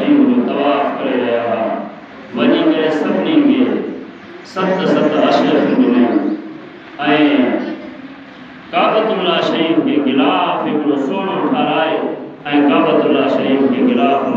शरीफ जो तवाफ़ करे रहा हुआ वञी करे सभिनी खे सत अशरफ ॾिनई ऐं काबतुल्लाह शरीफ के गिलाफ हिकिड़ो सोनो ठाराए ऐं काबतुल्लाह शरीफ के गिलाफ